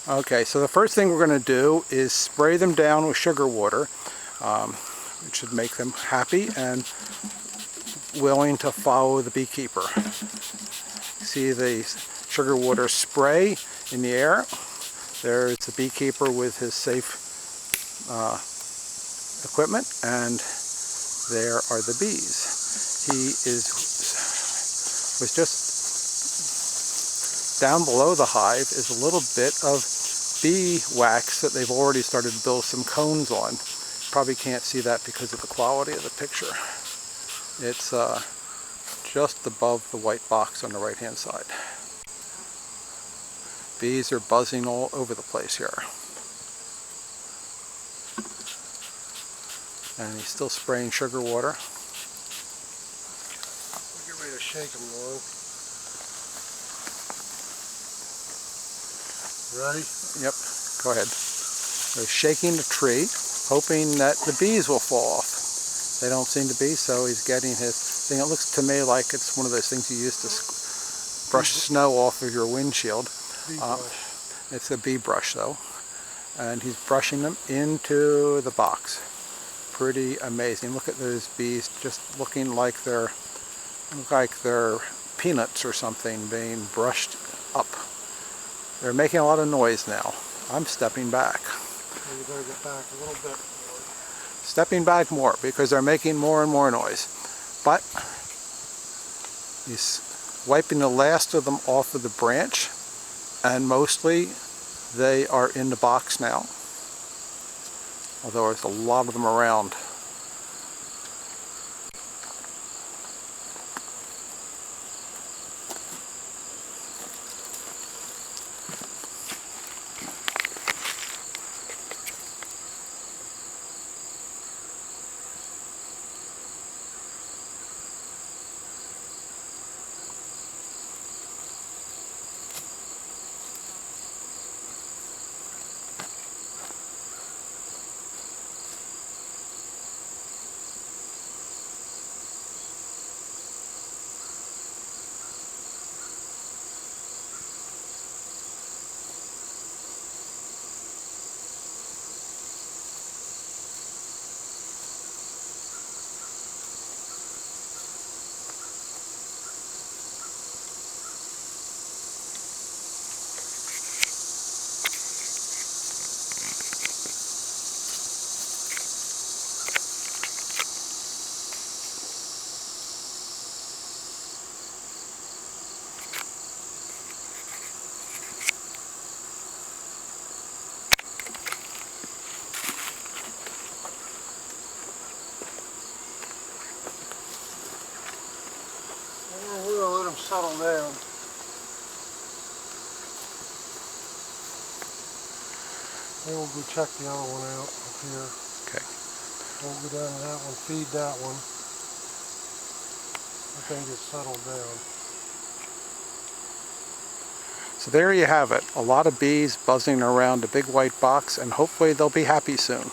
Okay, so the first thing we're going to do is spray them down with sugar water. It should make them happy and willing to follow the beekeeper. See the sugar water spray in the air. There's the beekeeper with his safe equipment, and there are the bees. He was just down below the hive is a little bit of bee wax that they've already started to build some cones on. Probably can't see that because of the quality of the picture. It's just above the white box on the right hand side. Bees are buzzing all over the place here. And he's still spraying sugar water. We'll get ready to shake them, Lauren. Ready? Yep, go ahead. They're shaking the tree, hoping that the bees will fall off. They don't seem to be, so he's getting his thing. It looks to me like it's one of those things you use to brush snow off of your windshield. It's a bee brush, though. And he's brushing them into the box. Pretty amazing. Look at those bees just looking like they're peanuts or something being brushed up. They're making a lot of noise now. I'm stepping back. You better get back a little bit more. Stepping back more because they're making more and more noise. But he's wiping the last of them off of the branch, and mostly they are in the box now. Although there's a lot of them around. We'll let them settle down. Then we'll go check the other one out up here. Okay. We'll go down to that one, feed that one. I think it's settled down. So there you have it. A lot of bees buzzing around a big white box, and hopefully they'll be happy soon.